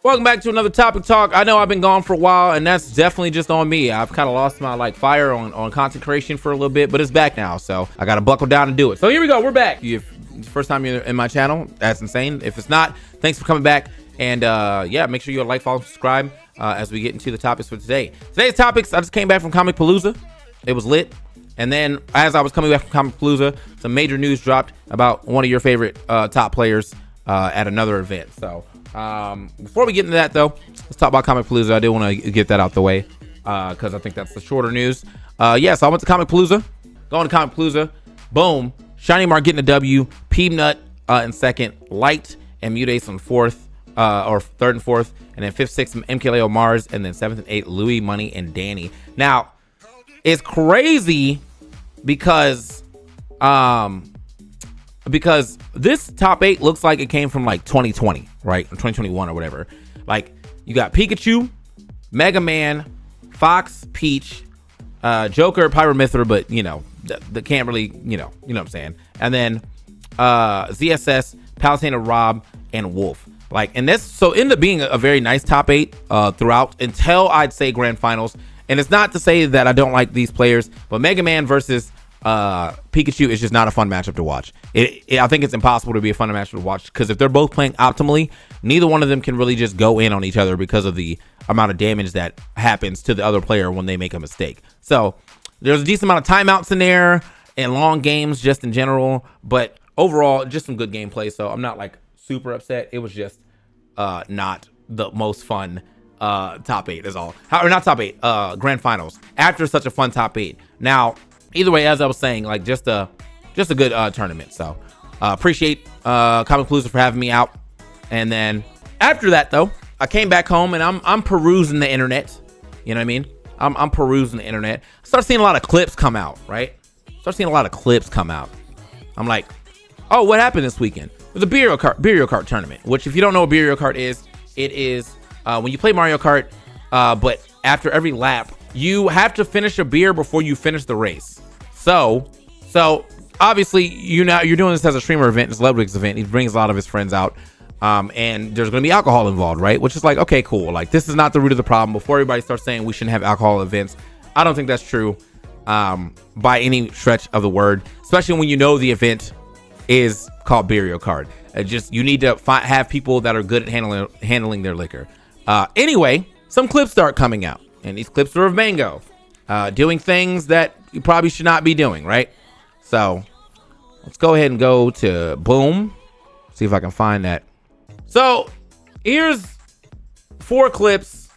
Welcome back to another topic talk. I know I've been gone for a while, and that's definitely just on me. I've kind of lost my fire on content creation for a little bit, but it's back now, so I gotta buckle down and do it. So here we go. We're back. If it's the first time you're in my channel, that's insane. If it's not, thanks for coming back. And yeah, make sure you like, follow, subscribe as we get into the topics for today. Today's topics, I just came back from Comic Palooza. It was lit. And then as I was coming back from Comic Palooza, some major news dropped about one of your favorite top players at another event. So before we get into that, though, let's talk about Comic Palooza. I do want to get that out the way because I think that's the shorter news. Yeah, so I went to Comic Palooza. Going to Comic Palooza. Boom. Shiny Mark getting a W. Peanut in second. Light and Mutace on fourth, or third and fourth. And then fifth, sixth, MKLeo Mars. And then seventh and eighth, Louis, Money, and Danny. Now, it's crazy because this top 8 looks like it came from like 2020, right? Or 2021 or whatever. Like you got Pikachu, Mega Man, Fox, Peach, Joker, Pyramithra, but you know, the can't really, you know what I'm saying. And then ZSS, Palutena, Rob, and Wolf. Like, and this so ended up being a very nice top 8 throughout until I'd say grand finals. And it's not to say that I don't like these players, but Mega Man versus Pikachu is just not a fun matchup to watch. I think it's impossible to be a fun matchup to watch because if they're both playing optimally, neither one of them can really just go in on each other because of the amount of damage that happens to the other player when they make a mistake. So there's a decent amount of timeouts in there and long games just in general, but overall just some good gameplay. So I'm not like super upset. It was just not the most fun top 8 is all. Or not top 8, grand finals after such a fun top 8. Now, either way, as I was saying, like just a good tournament. So appreciate Comic Palooza for having me out. And then after that, though, I came back home and I'm perusing the internet. You know what I mean? I'm perusing the internet. Start seeing a lot of clips come out, right? Start seeing a lot of clips come out. I'm like, oh, what happened this weekend? There's a Mario Kart tournament, which if you don't know what Mario Kart is, it is when you play Mario Kart, but after every lap, you have to finish a beer before you finish the race. So obviously you're doing this as a streamer event. It's Ludwig's event. He brings a lot of his friends out, and there's going to be alcohol involved, right? Which is like, okay, cool. Like this is not the root of the problem. Before everybody starts saying we shouldn't have alcohol events, I don't think that's true by any stretch of the word. Especially when you know the event is called Mario Kart. You need to have people that are good at handling their liquor. Anyway, some clips start coming out. And these clips are of Mang0 doing things that you probably should not be doing, right? So let's go ahead and go to boom. See if I can find that. So here's 4 clips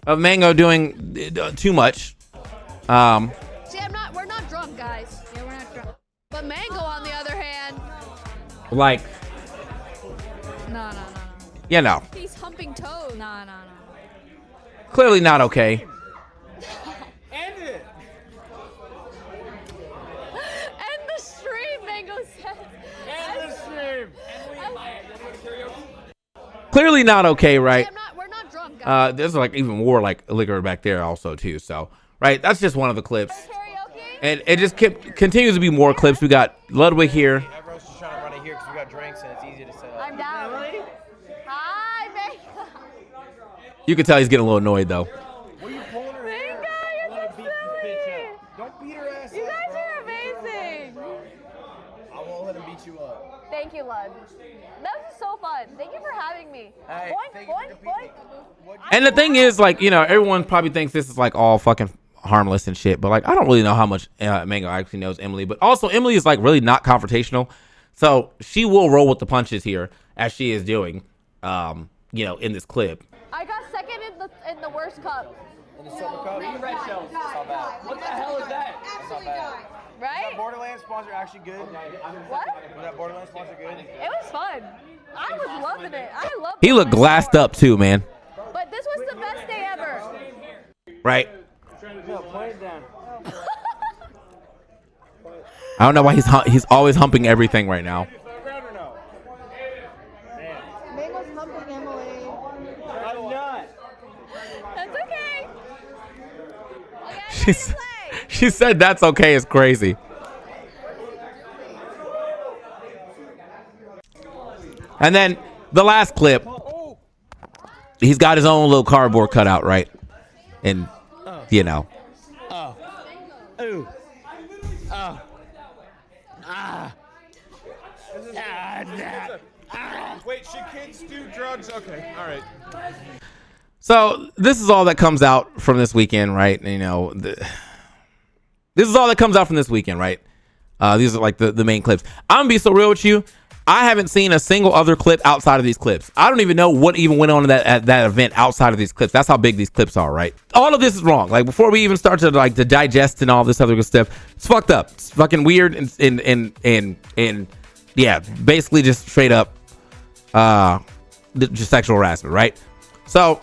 of Mang0 doing too much. See, we're not drunk, guys. Yeah, we're not drunk. But Mang0, on the other hand, like, no. Yeah, no. He's humping toes. No. Clearly not okay. End it. End the stream, Mang0 says. End the stream. Clearly not okay, right? See, we're not drunk, guys. There's like even more like liquor back there also too. So, right, that's just one of the clips. Karaoke? And it just continues to be more clips. We got Ludwig here. Everyone's just trying to run it here because we got drinks and it's easy to set up. I'm down. Really? Hi, Mang0. You can tell he's getting a little annoyed though. What are you pulling her hair? Mang0, you're so Beat this bitch silly. up. Don't beat her ass You up, guys bro. are amazing. I won't let him beat you up. Thank you, Lud. That was so fun. Thank you for having me. Hey, Boink, thank you boink, for boink. competing. And the thing is, like, you know, everyone probably thinks this is like all fucking harmless and shit, but like I don't really know how much Mang0 actually knows Emily. But also Emily is like really not confrontational, so she will roll with the punches here as she is doing, you know, in this clip. I got second in the worst cup. In the silver cup? Red shells. That's not bad. What the hell is that? That's not bad. Right? Was that Borderlands sponsor actually good? What? Was that Borderlands sponsor good? It was fun. I was loving it. I loved He looked glassed up too, man. But this was the best day ever. Right? No, point it down. I don't know why he's always humping everything right now. Mang0's humping Emily. I'm not. That's okay. She said that's okay. It's crazy. And then the last clip. he's got his own little cardboard cutout, right? And you know, Ooh. Oh. Ah. Wait, should kids do drugs? Okay, all right. so this is all that comes out from this weekend, right? You know, this is all that comes out from this weekend, right? These are like the main clips. I'm gonna be so real with you. I haven't seen a single other clip outside of these clips. I don't even know what even went on at that event outside of these clips. That's how big these clips are, right? All of this is wrong. Like before we even start to like to digest and all this other good stuff, it's fucked up. It's fucking weird and yeah, basically just straight up just sexual harassment, right? So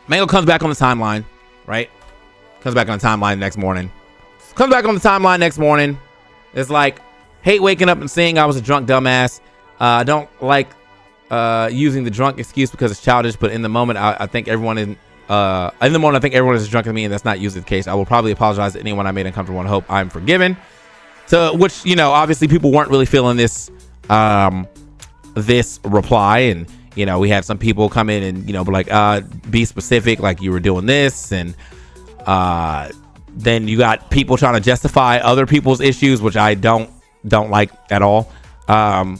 Mang0 comes back on the timeline, right? Comes back on the timeline next morning. Comes back on the timeline next morning. It's like, hate waking up and saying I was a drunk dumbass. I don't like using the drunk excuse because it's childish, but in the moment, I think everyone is as drunk as me, and that's not usually the case. I will probably apologize to anyone I made uncomfortable and hope I'm forgiven. To which, you know, obviously people weren't really feeling this this reply, and you know, we had some people come in and, you know, be like, be specific, like you were doing this, and then you got people trying to justify other people's issues, which I don't like at all. And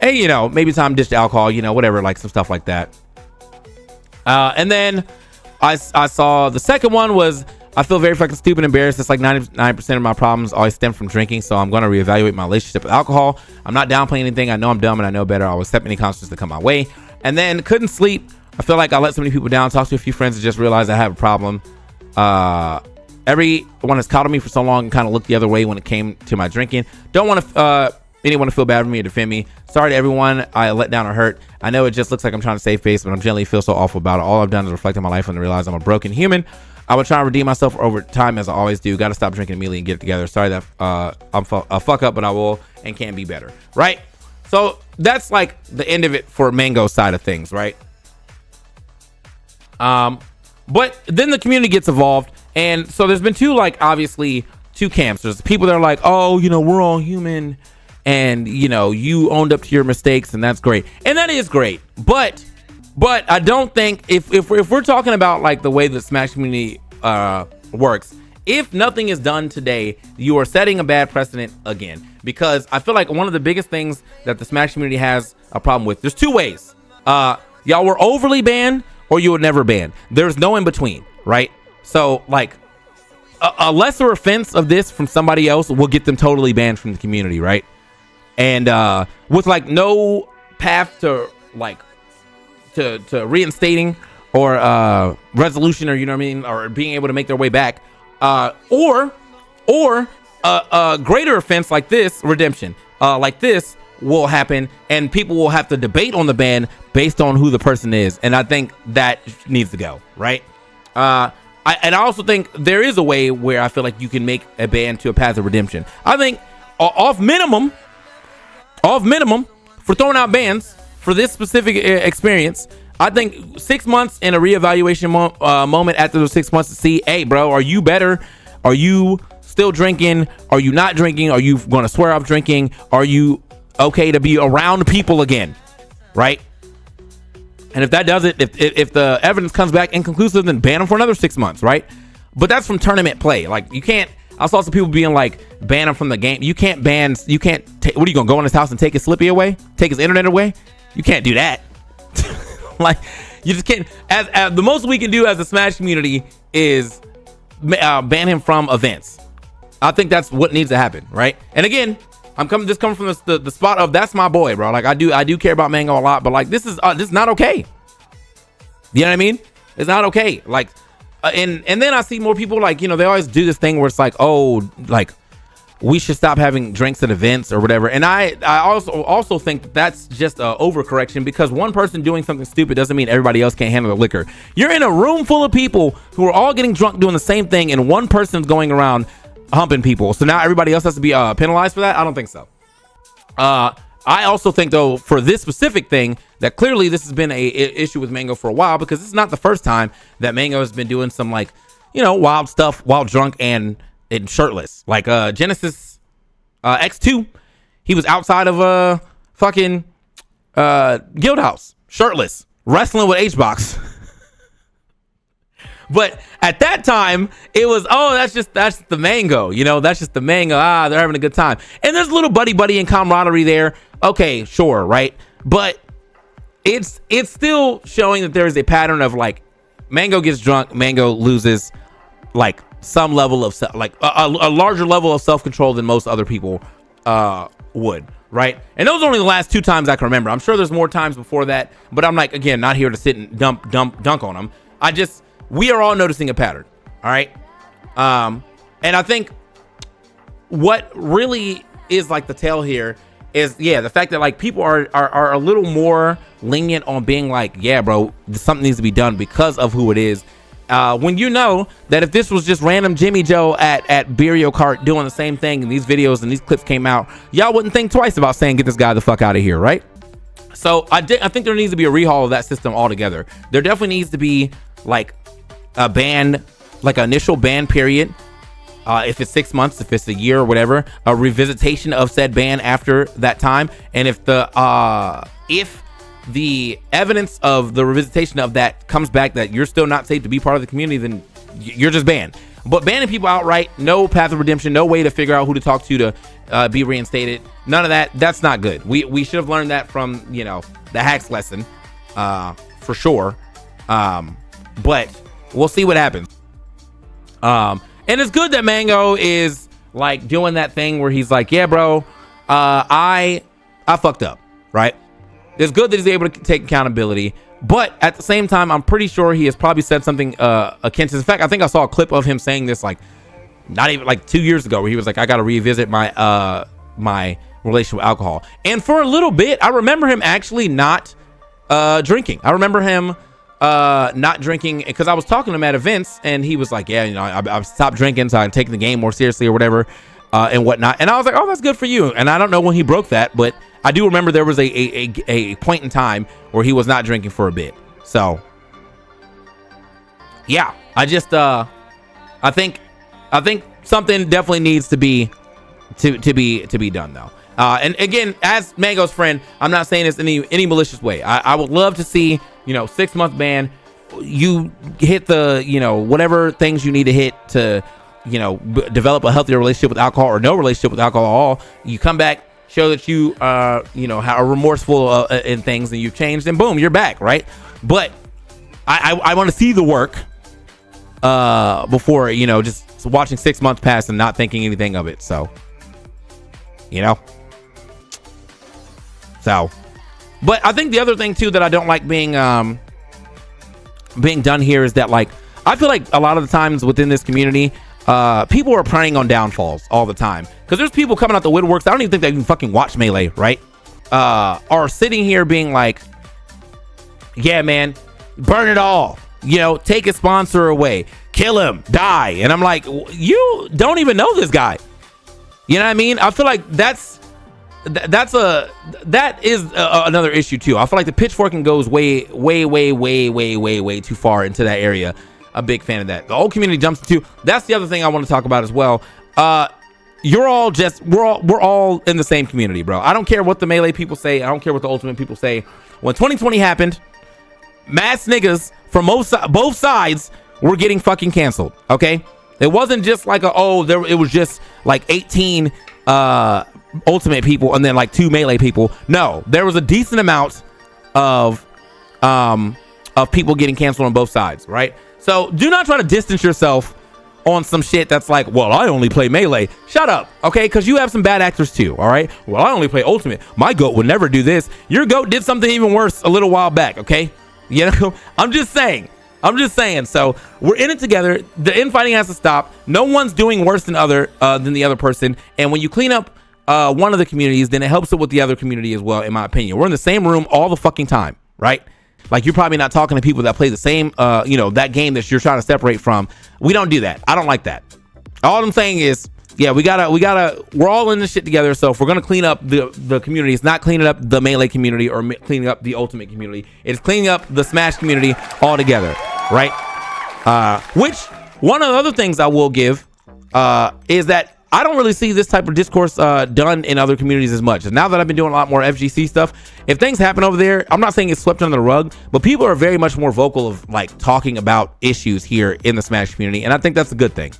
you know, maybe time to dish the alcohol, you know, whatever, like some stuff like that. And then I saw the second one was, I feel very fucking stupid and embarrassed. It's like 99% of my problems always stem from drinking, so I'm going to reevaluate my relationship with alcohol. I'm not downplaying anything. I know I'm dumb and I know better. I'll accept any consequences that come my way. And then couldn't sleep. I feel like I let so many people down. Talked to a few friends and just realized I have a problem. Everyone has coddled me for so long and kind of looked the other way when it came to my drinking. Don't want anyone to feel bad for me or defend me. Sorry to everyone I let down or hurt. I know it just looks like I'm trying to save face, but I'm generally feel so awful about it. All I've done is reflect on my life and realize I'm a broken human. I will try to redeem myself over time, as I always do. Got to stop drinking immediately and get it together. Sorry that I'm a fuck up, but I will and can be better. Right? So that's like the end of it for Mang0's side of things, right? But then the community gets involved, and so there's been obviously two camps. There's people that are like, oh, you know, we're all human, and you know, you owned up to your mistakes, and that's great, and that is great. But I don't think if we're talking about like the way the Smash community works, if nothing is done today, you are setting a bad precedent again. Because I feel like one of the biggest things that the Smash community has a problem with, there's two ways. Y'all were overly banned, or you were never banned. There's no in between, right? So like a lesser offense of this from somebody else will get them totally banned from the community, right? And with like no path to like to reinstating or resolution, or you know what I mean, or being able to make their way back, or a greater offense like this, redemption, like this will happen, and people will have to debate on the ban based on who the person is, and I think that needs to go, right? I also think there is a way where I feel like you can make a ban to a path of redemption. I think off minimum for throwing out bans for this specific experience, I think 6 months in a reevaluation moment after those 6 months to see, hey bro, are you better? Are you still drinking? Are you not drinking? Are you going to swear off drinking? Are you okay to be around people again? Right? And if that does it, if the evidence comes back inconclusive, then ban them for another 6 months, right? But that's from tournament play. Like you can't. I saw some people being like, ban him from the game. You can't ban. You can't. What are you gonna go in his house and take his Slippy away? Take his internet away? You can't do that. Like you just can't. As the most we can do as a Smash community is ban him from events. I think that's what needs to happen, right? And again, I'm coming from the spot of that's my boy, bro. Like I do care about Mang0 a lot, but like this is not okay. You know what I mean? It's not okay. Like, and then I see more people like, you know, they always do this thing where it's like, oh, like we should stop having drinks at events or whatever. And I also think that that's just a overcorrection, because one person doing something stupid doesn't mean everybody else can't handle the liquor. You're in a room full of people who are all getting drunk doing the same thing, and one person's going around humping people. So now everybody else has to be penalized for that? I don't think so. I also think, though, for this specific thing, that clearly this has been a issue with Mang0 for a while, because it's not the first time that Mang0 has been doing some, like, you know, wild stuff while drunk and shirtless. Like Genesis X2, he was outside of fucking Guild House shirtless, wrestling with H-Box. But at that time, it was, oh, that's the Mang0, you know, that's just the Mang0. Ah, they're having a good time. And there's a little buddy and camaraderie there. Okay, sure, right? But it's still showing that there is a pattern of like Mang0 gets drunk, Mang0 loses like some level of a larger level of self-control than most other people would, right? And those are only the last 2 times I can remember. I'm sure there's more times before that, but I'm like, again, not here to sit and dunk on them. We are all noticing a pattern. All right. And I think what really is like the tale here is, yeah, the fact that like people are a little more lenient on being like, yeah, bro, something needs to be done because of who it is. When you know that if this was just random Jimmy Joe at Beerio Kart doing the same thing and these videos and these clips came out, y'all wouldn't think twice about saying, get this guy the fuck out of here. Right. So I think there needs to be a rehaul of that system altogether. There definitely needs to be like a ban, like an initial ban period. If it's 6 months, if it's a year or whatever, a revisitation of said ban after that time. And if the evidence of the revisitation of that comes back that you're still not safe to be part of the community, then you're just banned. But banning people outright, no path of redemption, no way to figure out who to talk to be reinstated, none of that. That's not good. We should have learned that from, you know, the hacks lesson, for sure. But we'll see what happens. And it's good that Mang0 is like doing that thing where he's like, yeah, bro, I fucked up, right? It's good that he's able to take accountability, but at the same time, I'm pretty sure he has probably said something akin to this. In fact, I think I saw a clip of him saying this like not even like 2 years ago, where he was like, I got to revisit my my relationship with alcohol. And for a little bit, I remember him actually not drinking. I remember him not drinking because I was talking to him at events and he was like, yeah, you know, I've stopped drinking so I'm taking the game more seriously or whatever, and whatnot. And I was like, oh, that's good for you. And I don't know when he broke that, but I do remember there was a point in time where he was not drinking for a bit. So yeah, I just I think something definitely needs to be done though. And again, as Mang0's friend, I'm not saying this in any malicious way. I would love to see, you know, 6-month ban. You hit the, you know, whatever things you need to hit to, you know, develop a healthier relationship with alcohol or no relationship with alcohol at all. You come back, show that you, you know, are remorseful in things and you've changed, and boom, you're back, right? But I want to see the work before, you know, just watching 6 months pass and not thinking anything of it. So, you know. So, but I think the other thing too that I don't like being done here is that, like, I feel like a lot of the times within this community, people are preying on downfalls all the time, because there's people coming out the woodworks. I don't even think they even fucking watch Melee, right? Are sitting here being like, yeah, man, burn it all, you know, take a sponsor away, kill him, die. And I'm like, you don't even know this guy. You know what I mean? I feel like that is another issue too. I feel like the pitchforking goes way too far into that area. A big fan of that. The whole community jumps to. That's the other thing I want to talk about as well. We're all in the same community, bro. I don't care what the Melee people say. I don't care what the Ultimate people say. When 2020 happened, mass niggas from both sides were getting fucking canceled. Okay, it wasn't just like it was just like 18 Ultimate people and then like 2 Melee people. No, there was a decent amount of people getting canceled on both sides, right? So do not try to distance yourself on some shit that's like, well, I only play Melee. Shut up, okay? Because you have some bad actors too, all right? Well, I only play Ultimate. My GOAT would never do this. Your GOAT did something even worse a little while back, okay? You know, I'm just saying. So we're in it together. The infighting has to stop. No one's doing worse than the other person. And when you clean up one of the communities, then it helps it with the other community as well, in my opinion. We're in the same room all the fucking time, right? Like, you're probably not talking to people that play the same, you know, that game that you're trying to separate from. We don't do that. I don't like that. All I'm saying is, yeah, we're all in this shit together. So if we're going to clean up the community, it's not cleaning up the Melee community or cleaning up the Ultimate community. It's cleaning up the Smash community all together, right? Which, one of the other things I will give is that I don't really see this type of discourse done in other communities as much. And now that I've been doing a lot more FGC stuff, if things happen over there, I'm not saying it's swept under the rug, but people are very much more vocal of like talking about issues here in the Smash community, and I think that's a good thing.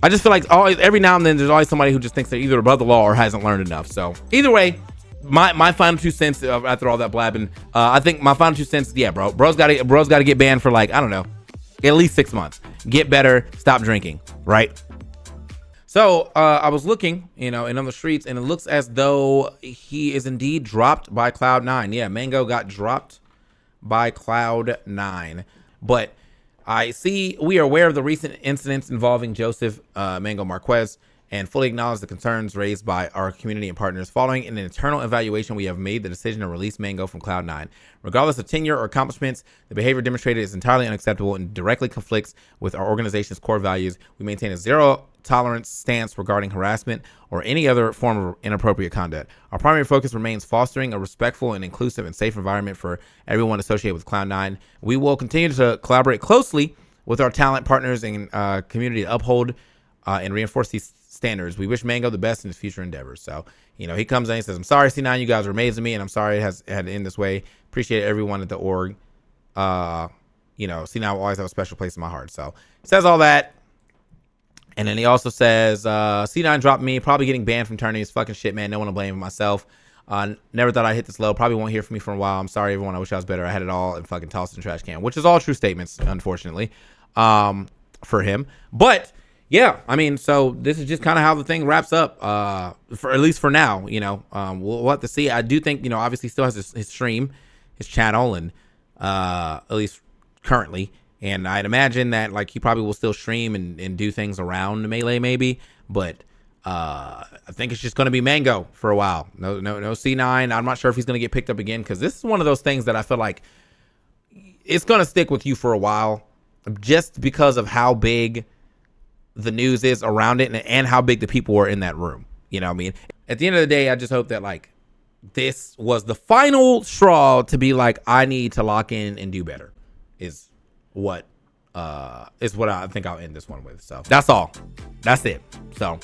I just feel like every now and then there's always somebody who just thinks they're either above the law or hasn't learned enough. So either way, my final 2 cents after all that blabbing, I think my final 2 cents, yeah, bro's got to get banned for like, I don't know, at least 6 months. Get better, stop drinking, right? So I was looking, and on the streets, and it looks as though he is indeed dropped by Cloud9. Yeah, Mang0 got dropped by Cloud9. But I see we are aware of the recent incidents involving Joseph Mang0 Marquez and fully acknowledge the concerns raised by our community and partners. Following an internal evaluation, we have made the decision to release Mang0 from Cloud9. Regardless of tenure or accomplishments, the behavior demonstrated is entirely unacceptable and directly conflicts with our organization's core values. We maintain a zero tolerance stance regarding harassment or any other form of inappropriate conduct. Our primary focus remains fostering a respectful and inclusive and safe environment for everyone associated with Cloud9. We will continue to collaborate closely with our talent partners and community to uphold and reinforce these standards. We wish Mang0 the best in his future endeavors. So, he comes in and says, I'm sorry, C9, you guys are amazing me, and I'm sorry it had to end this way. Appreciate everyone at the org. C9 will always have a special place in my heart. So he says all that. And then he also says, C9 dropped me, probably getting banned from tourneys. Fucking shit, man. No one to blame but myself. Never thought I'd hit this low. Probably won't hear from me for a while. I'm sorry, everyone. I wish I was better. I had it all and fucking tossed in the trash can, which is all true statements, unfortunately, for him. But yeah, I mean, so this is just kind of how the thing wraps up, for at least for now. We'll have to see. I do think, obviously still has his stream, his channel, and at least currently. And I'd imagine that like he probably will still stream and do things around the Melee maybe, but I think it's just going to be Mang0 for a while. No C9. I'm not sure if he's going to get picked up again, because this is one of those things that I feel like it's going to stick with you for a while, just because of how big the news is around it and how big the people were in that room. You know what I mean? At the end of the day, I just hope that like this was the final straw to be like, I need to lock in and do better is what I think I'll end this one with. So that's all. That's it. So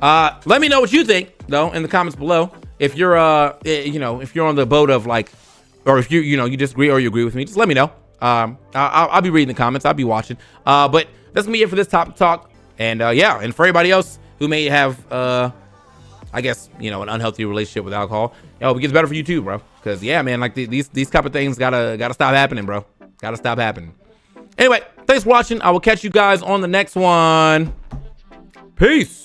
let me know what you think though in the comments below. If you're if you're on the boat of like, or if you disagree or you agree with me, just let me know. I'll be reading the comments. I'll be watching. But that's gonna be it for this topic talk. And yeah, and for everybody else who may have I guess an unhealthy relationship with alcohol, I hope it gets better for you too, bro. Because yeah, man, like these type of things gotta stop happening, bro. Gotta stop happening. Anyway, thanks for watching. I will catch you guys on the next one. Peace.